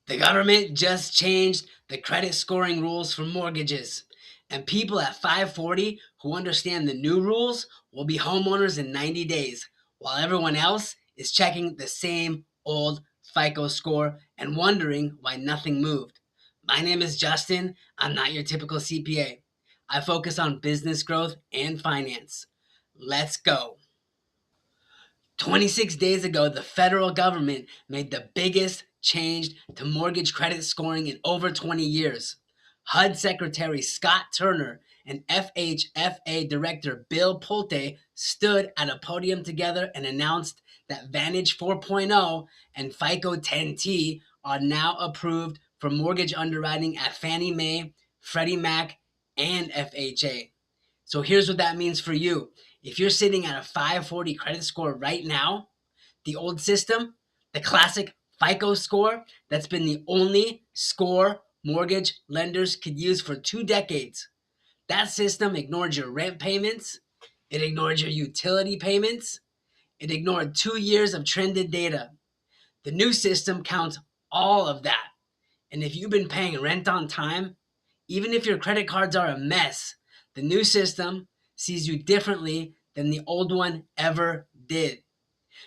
The government just changed the credit scoring rules for mortgages, and people at 540 who understand the new rules will be homeowners in 90 days, while everyone else is checking the same old FICO score and wondering why nothing moved. My name is Justin. I'm not your typical CPA. I focus on business growth and finance. Let's go. 26 days ago, the federal government made the biggest change to mortgage credit scoring in over 20 years. HUD Secretary Scott Turner and FHFA Director Bill Pulte stood at a podium together and announced that Vantage 4.0 and FICO 10T are now approved for mortgage underwriting at Fannie Mae, Freddie Mac, and FHA. So here's what that means for you. If you're sitting at a 540 credit score right now, the old system, the classic FICO score, that's been the only score mortgage lenders could use for 2 decades. That system ignored your rent payments, it ignored your utility payments, it ignored 2 years of trended data. The new system counts all of that. And if you've been paying rent on time, even if your credit cards are a mess, the new system sees you differently than the old one ever did.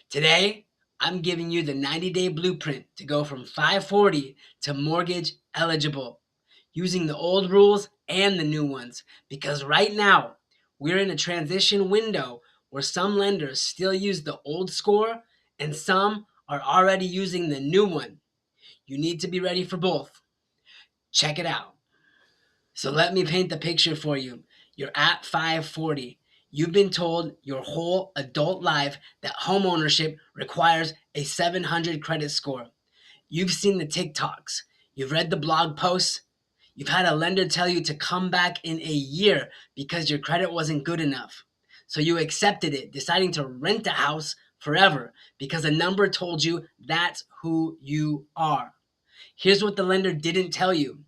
Today, I'm giving you the 90-day blueprint to go from 540 to mortgage eligible, using the old rules and the new ones. Because right now, we're in a transition window where some lenders still use the old score and some are already using the new one. You need to be ready for both. Check it out. So let me paint the picture for you. You're at 540. You've been told your whole adult life that homeownership requires a 700 credit score. You've seen the TikToks. You've read the blog posts. You've had a lender tell you to come back in a year because your credit wasn't good enough. So you accepted it, deciding to rent a house forever because a number told you that's who you are. Here's what the lender didn't tell you.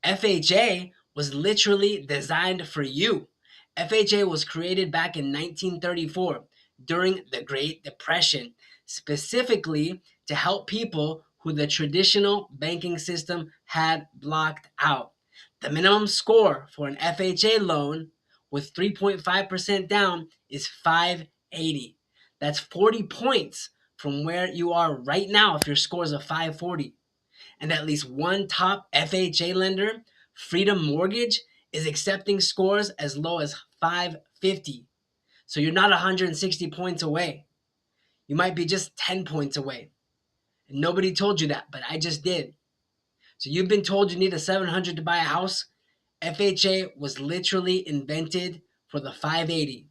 FHA was literally designed for you. FHA was created back in 1934 during the Great Depression, specifically to help people who the traditional banking system had blocked out. The minimum score for an FHA loan with 3.5% down is 580. That's 40 points from where you are right now if your score is a 540. And at least one top FHA lender, Freedom Mortgage, is accepting scores as low as 550. So you're not 160 points away. You might be just 10 points away. And nobody told you that, but I just did. So you've been told you need a 700 to buy a house. FHA was literally invented for the 580.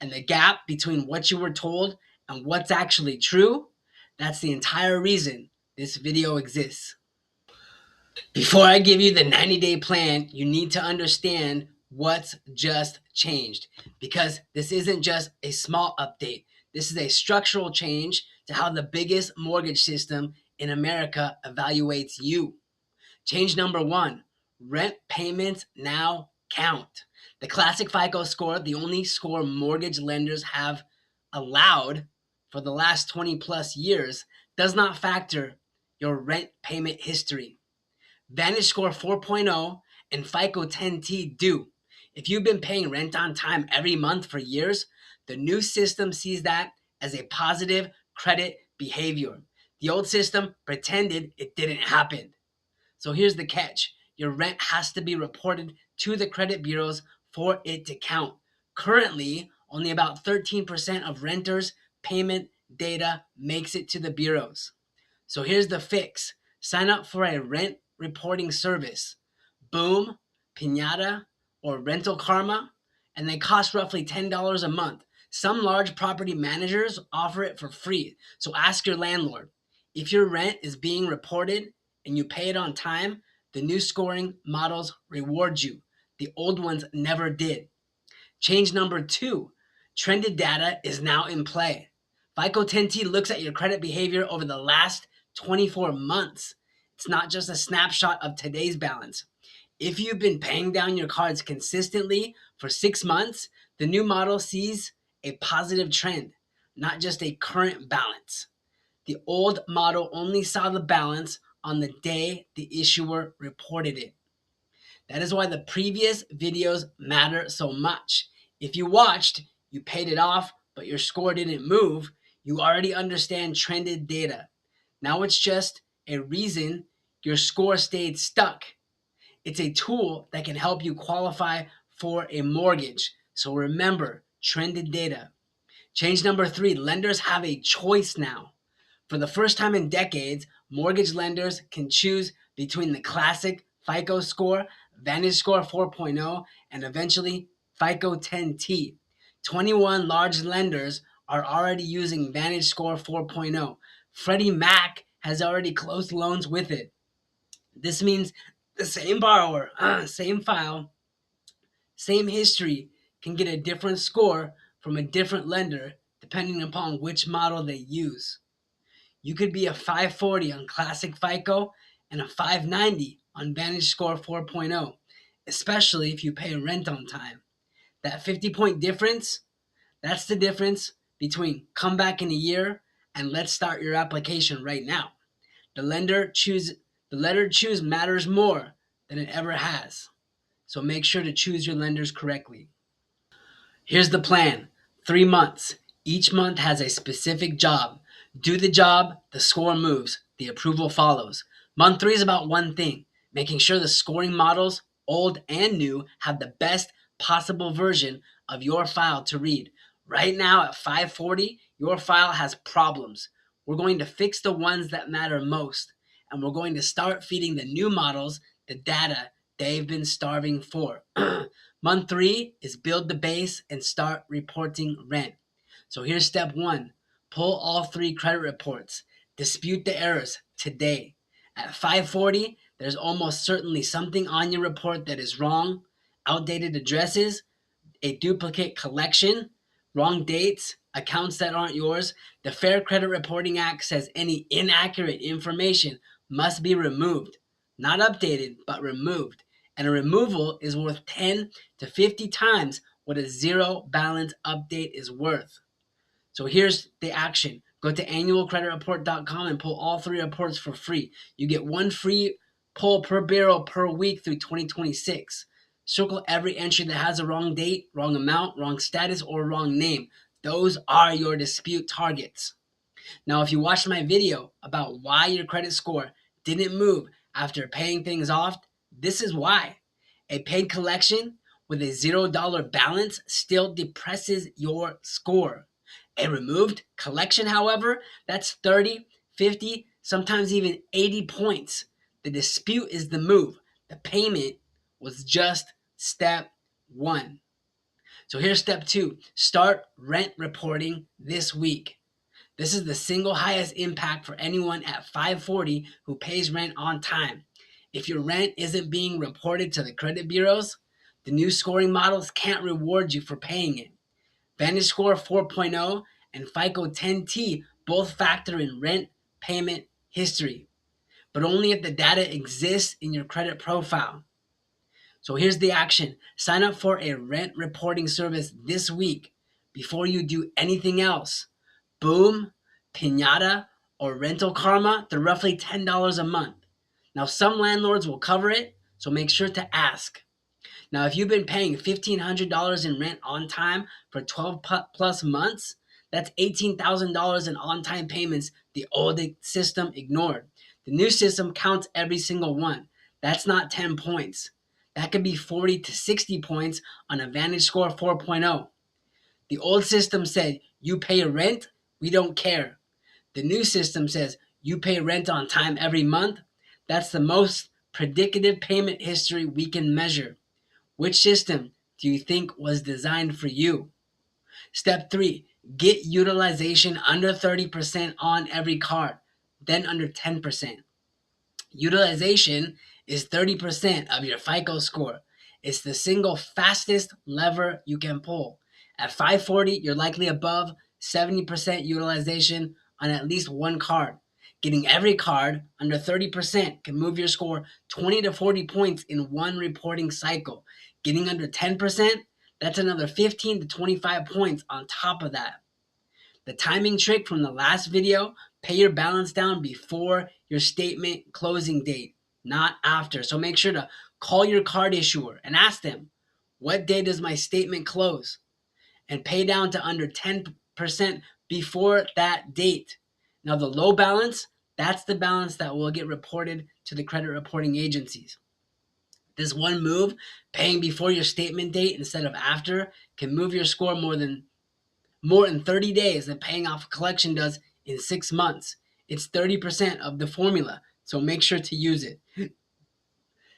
And the gap between what you were told and what's actually true, that's the entire reason this video exists. Before I give you the 90-day plan, you need to understand what's just changed, because this isn't just a small update. This is a structural change to how the biggest mortgage system in America evaluates you. Change number one, rent payments now count. The classic FICO score, the only score mortgage lenders have allowed for the last 20 plus years, does not factor your rent payment history. VantageScore 4.0 and FICO 10T do. If you've been paying rent on time every month for years, the new system sees that as a positive credit behavior. The old system pretended it didn't happen. So here's the catch. Your rent has to be reported to the credit bureaus for it to count. Currently, only about 13% of renters' payment data makes it to the bureaus. So here's the fix. Sign up for a rent reporting service, Boom, Pinata, or Rental Karma, and they cost roughly $10 a month. Some large property managers offer it for free, so ask your landlord. If your rent is being reported and you pay it on time, the new scoring models reward you. The old ones never did. Change number two, trended data is now in play. FICO 10T looks at your credit behavior over the last 24 months. It's not just a snapshot of today's balance. If you've been paying down your cards consistently for 6 months, the new model sees a positive trend, not just a current balance. The old model only saw the balance on the day the issuer reported it. That is why the previous videos matter so much. If you watched, you paid it off, but your score didn't move, you already understand trended data. Now it's just a reason your score stayed stuck. It's a tool that can help you qualify for a mortgage. So remember, trended data. Change number 3, lenders have a choice now. For the first time in decades, mortgage lenders can choose between the classic FICO score, Vantage Score 4.0, and eventually FICO 10T. 21 large lenders are already using Vantage Score 4.0. Freddie Mac has already closed loans with it. This means the same borrower, same file, same history can get a different score from a different lender depending upon which model they use. You could be a 540 on Classic FICO and a 590 on Vantage Score 4.0, especially if you pay rent on time. That 50-point difference, that's the difference between come back in a year and let's start your application right now. The letter choose matters more than it ever has. So make sure to choose your lenders correctly. Here's the plan. 3 months. Each month has a specific job. Do the job, the score moves, the approval follows. Month 3 is about one thing, making sure the scoring models, old and new, have the best possible version of your file to read. Right now at 540, your file has problems. We're going to fix the ones that matter most, and we're going to start feeding the new models the data they've been starving for. Month 3 is build the base and start reporting rent. So here's step 1. Pull all 3 credit reports. Dispute the errors today. At 540, there's almost certainly something on your report that is wrong. Outdated addresses, a duplicate collection, wrong dates, accounts that aren't yours. The Fair Credit Reporting Act says any inaccurate information must be removed. Not updated, but removed. And a removal is worth 10 to 50 times what a zero balance update is worth. So here's the action. Go to annualcreditreport.com and pull all 3 reports for free. You get 1 free pull per bureau per week through 2026. Circle every entry that has a wrong date, wrong amount, wrong status, or wrong name. Those are your dispute targets. Now, if you watched my video about why your credit score didn't move after paying things off, this is why. A paid collection with a $0 balance still depresses your score. A removed collection, however, that's 30, 50, sometimes even 80 points. The dispute is the move. The payment was just step 1. So here's step 2. Start rent reporting this week. This is the single highest impact for anyone at 540 who pays rent on time. If your rent isn't being reported to the credit bureaus, the new scoring models can't reward you for paying it. Vantage Score 4.0 and FICO 10T both factor in rent payment history, but only if the data exists in your credit profile. So here's the action. Sign up for a rent reporting service this week before you do anything else. Boom, Pinata, or Rental Karma, they're roughly $10 a month. Now, some landlords will cover it, so make sure to ask. Now, if you've been paying $1,500 in rent on time for 12 plus months, that's $18,000 in on-time payments the old system ignored. The new system counts every single one. That's not 10 points. That could be 40 to 60 points on a Vantage Score 4.0. The old system said, you pay rent, we don't care. The new system says, you pay rent on time every month. That's the most predictive payment history we can measure. Which system do you think was designed for you? Step 3, get utilization under 30% on every card, then under 10%. Utilization is 30% of your FICO score. It's the single fastest lever you can pull. At 540, you're likely above 70% utilization on at least one card. Getting every card under 30% can move your score 20 to 40 points in one reporting cycle. Getting under 10%, that's another 15 to 25 points on top of that. The timing trick from the last video, Pay your balance down before your statement closing date, not after. So make sure to call your card issuer and ask them, what day does my statement close? And pay down to under 10% before that date. Now, the low balance, that's the balance that will get reported to the credit reporting agencies. This one move, paying before your statement date instead of after, can move your score more in 30 days than paying off a collection does in 6 months. It's 30% of the formula, so make sure to use it.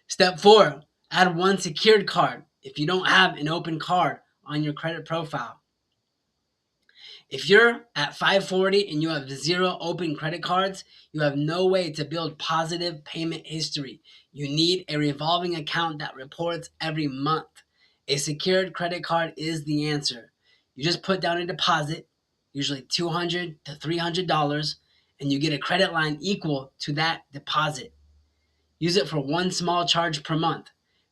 Step 4, add one secured card if you don't have an open card on your credit profile. If you're at 540 and you have 0 open credit cards, you have no way to build positive payment history. You need a revolving account that reports every month. A secured credit card is the answer. You just put down a deposit, usually $200 to $300, and you get a credit line equal to that deposit. Use it for one small charge per month.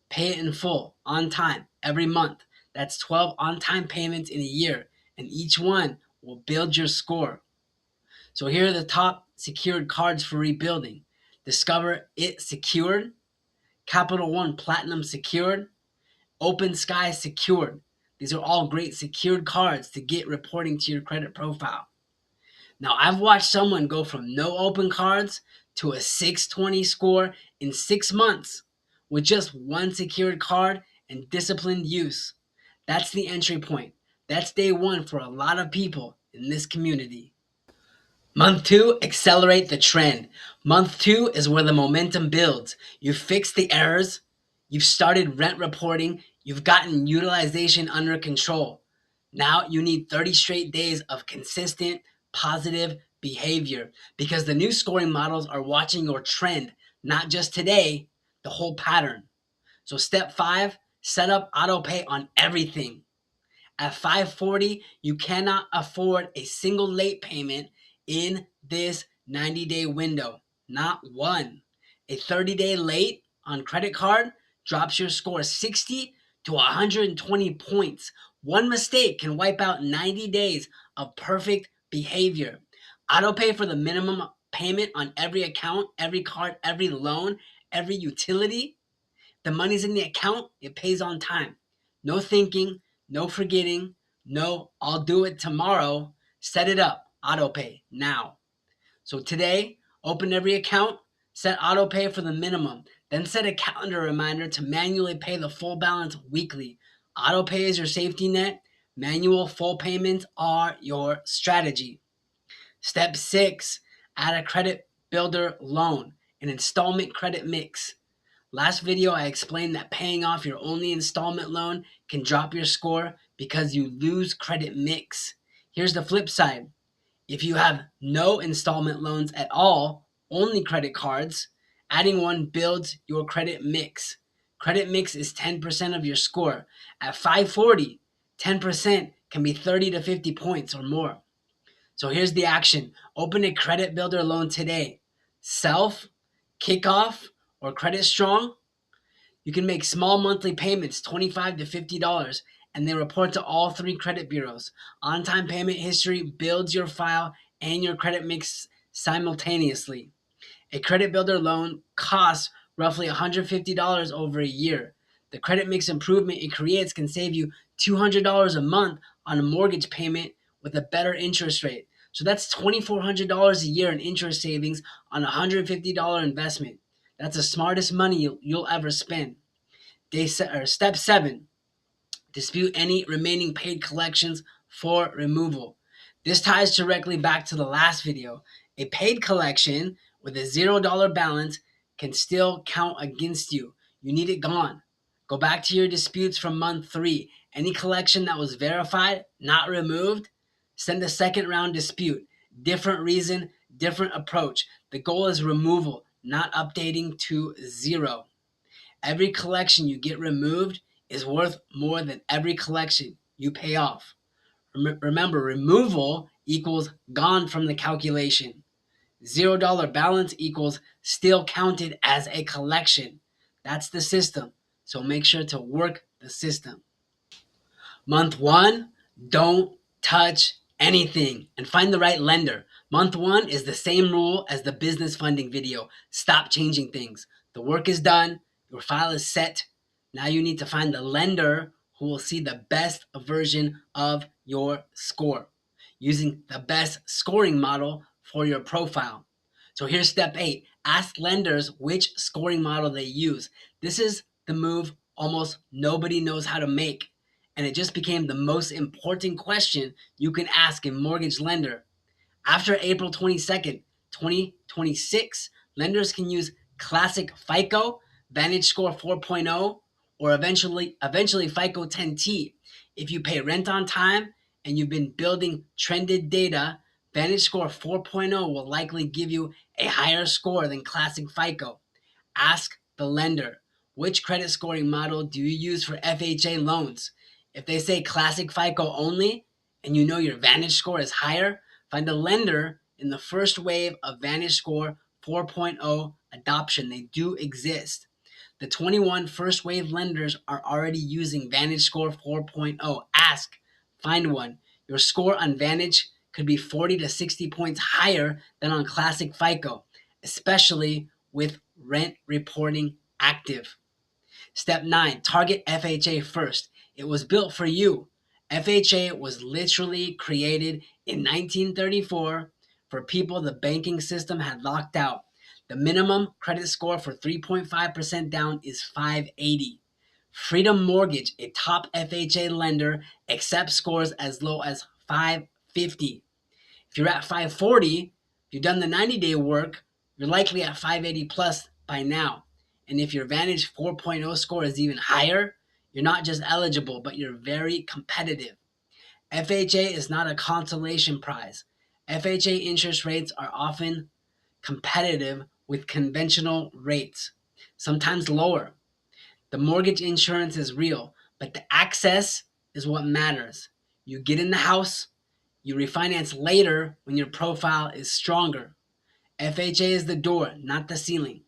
Pay it in full, on time, every month. That's 12 on-time payments in a year, and each one will build your score. So here are the top secured cards for rebuilding. Discover It Secured, Capital One Platinum Secured, Open Sky Secured. These are all great secured cards to get reporting to your credit profile. Now, I've watched someone go from no open cards to a 620 score in 6 months with just one secured card and disciplined use. That's the entry point. That's day one for a lot of people in this community. Month 2, accelerate the trend. Month 2 is where the momentum builds. You've fixed the errors, you've started rent reporting, you've gotten utilization under control. Now you need 30 straight days of consistent, positive behavior because the new scoring models are watching your trend, not just today, the whole pattern. So step 5, set up auto pay on everything. At 540, you cannot afford a single late payment in this 90-day window. Not one. A 30-day late on credit card drops your score 60 to 120 points. One mistake can wipe out 90 days of perfect behavior. Auto pay for the minimum payment on every account, every card, every loan, every utility. The money's in the account, it pays on time. No thinking, no forgetting, no, I'll do it tomorrow. Set it up, auto pay, now. So today, open every account, set auto pay for the minimum, then set a calendar reminder to manually pay the full balance weekly. Auto pay is your safety net. Manual full payments are your strategy. Step 6, add a credit builder loan, an installment credit mix. Last video, I explained that paying off your only installment loan can drop your score because you lose credit mix. Here's the flip side. If you have no installment loans at all, only credit cards, adding one builds your credit mix. Credit mix is 10% of your score. At 540, 10% can be 30 to 50 points or more. So here's the action. Open a credit builder loan today. Self, Kickoff, or Credit Strong. You can make small monthly payments, $25 to $50, and they report to all 3 credit bureaus. On-time payment history builds your file and your credit mix simultaneously. A credit builder loan costs roughly $150 over a year. The credit mix improvement it creates can save you $200 a month on a mortgage payment with a better interest rate. So that's $2,400 a year in interest savings on a $150 investment. That's the smartest money you'll ever spend. Step 7, dispute any remaining paid collections for removal. This ties directly back to the last video. A paid collection with a $0 balance can still count against you. You need it gone. Go back to your disputes from month 3. Any collection that was verified, not removed, send a second round dispute. Different reason, different approach. The goal is removal, not updating to 0. Every collection you get removed is worth more than every collection you pay off. Remember, removal equals gone from the calculation. $0 balance equals still counted as a collection. That's the system. So make sure to work the system. Month 1, don't touch anything and find the right lender. Month one is the same rule as the business funding video. Stop changing things. The work is done. Your file is set. Now you need to find the lender who will see the best version of your score using the best scoring model for your profile. So here's step 8. Ask lenders which scoring model they use. This is the move almost nobody knows how to make, and it just became the most important question you can ask a mortgage lender. After April 22nd, 2026, lenders can use Classic FICO, Vantage Score 4.0, or eventually FICO 10T. If you pay rent on time and you've been building trended data, Vantage Score 4.0 will likely give you a higher score than Classic FICO. Ask the lender, which credit scoring model do you use for FHA loans? If they say Classic FICO only, and you know your Vantage score is higher, find a lender in the first wave of Vantage Score 4.0 adoption. They do exist. The 21 first wave lenders are already using Vantage Score 4.0. Ask, find one. Your score on Vantage could be 40 to 60 points higher than on Classic FICO, especially with rent reporting active. Step 9, target FHA first. It was built for you. FHA was literally created in 1934 for people the banking system had locked out. The minimum credit score for 3.5% down is 580. Freedom Mortgage, a top FHA lender, accepts scores as low as 550. If you're at 540, if you've done the 90-day work, you're likely at 580 plus by now. And if your Vantage 4.0 score is even higher, you're not just eligible, but you're very competitive. FHA is not a consolation prize. FHA interest rates are often competitive with conventional rates, sometimes lower. The mortgage insurance is real, but the access is what matters. You get in the house, you refinance later when your profile is stronger. FHA is the door, not the ceiling.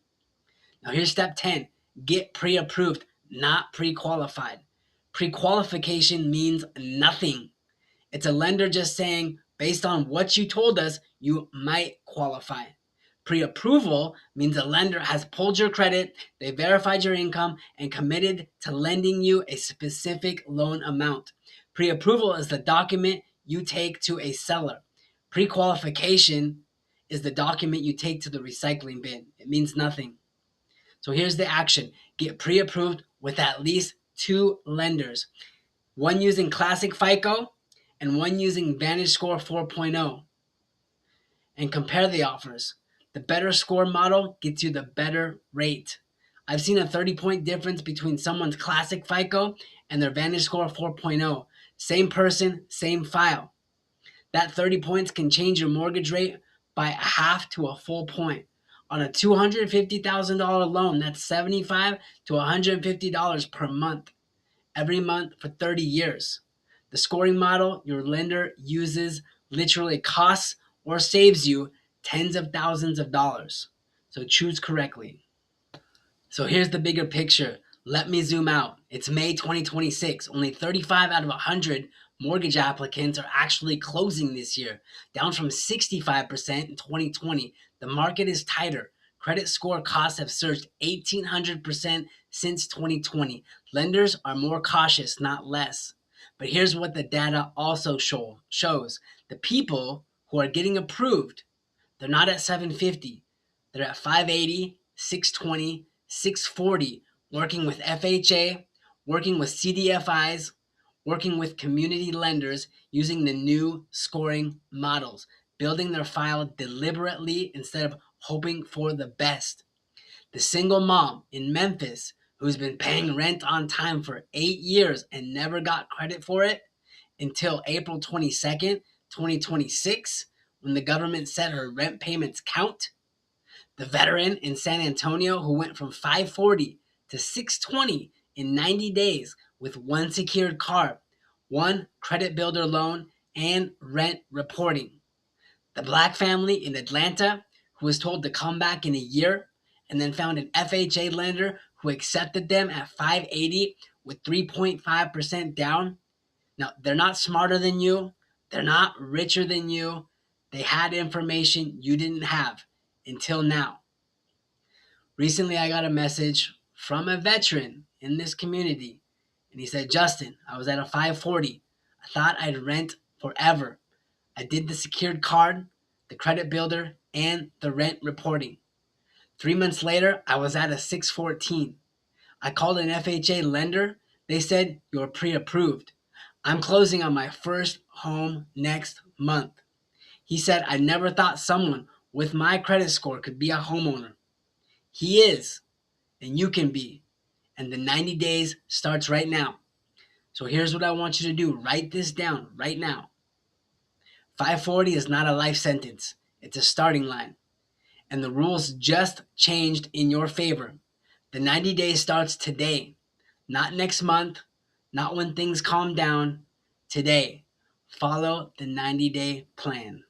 Now here's step 10. Get pre-approved, not pre-qualified. Pre-qualification means nothing. It's a lender just saying, based on what you told us, you might qualify. Pre-approval means a lender has pulled your credit, they verified your income, and committed to lending you a specific loan amount. Pre-approval is the document you take to a seller. Pre-qualification is the document you take to the recycling bin. It means nothing. So here's the action. Get pre-approved with at least 2 lenders. One using Classic FICO and one using Vantage Score 4.0. And compare the offers. The better score model gets you the better rate. I've seen a 30-point difference between someone's Classic FICO and their Vantage Score 4.0. Same person, same file. That 30 points can change your mortgage rate by a half to a full point. On a $250,000 loan, that's $75 to $150 per month, every month for 30 years. The scoring model your lender uses literally costs or saves you tens of thousands of dollars. So choose correctly. So here's the bigger picture. Let me zoom out. It's May 2026. Only 35 out of 100 mortgage applicants are actually closing this year, down from 65% in 2020. The market is tighter. Credit score costs have surged 1,800% since 2020. Lenders are more cautious, not less. But here's what the data also shows. The people who are getting approved, they're not at 750. They're at 580, 620, 640, working with FHA, working with CDFIs, working with community lenders using the new scoring models, building their file deliberately instead of hoping for the best. The single mom in Memphis who's been paying rent on time for 8 years and never got credit for it until April 22nd, 2026, when the government said her rent payments count. The veteran in San Antonio who went from 540 to 620 in 90 days with one secured car, one credit builder loan, and rent reporting. The black family in Atlanta who was told to come back in a year and then found an FHA lender who accepted them at 580 with 3.5% down. Now, they're not smarter than you. They're not richer than you. They had information you didn't have until now. Recently, I got a message from a veteran in this community, and he said, Justin, I was at a 540. I thought I'd rent forever. I did the secured card, the credit builder, and the rent reporting. 3 months later, I was at a 614. I called an FHA lender. They said, you're pre-approved. I'm closing on my first home next month. He said, I never thought someone with my credit score could be a homeowner. He is, and you can be. And the 90 days starts right now. So here's what I want you to do. Write this down right now. 540 is not a life sentence. It's a starting line. And the rules just changed in your favor. The 90 days starts today, not next month, not when things calm down. Today, follow the 90-day plan.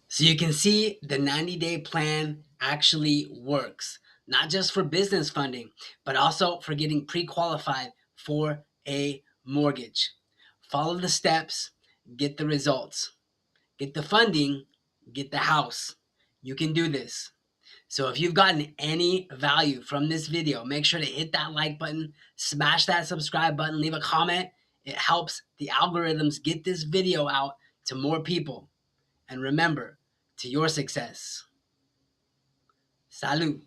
So you can see the 90-day plan actually works, not just for business funding, but also for getting pre-qualified for a mortgage. Follow the steps, get the results. Get the funding, get the house. You can do this. So if you've gotten any value from this video, make sure to hit that like button, smash that subscribe button, leave a comment. It helps the algorithms get this video out to more people. And remember, to your success. Salud.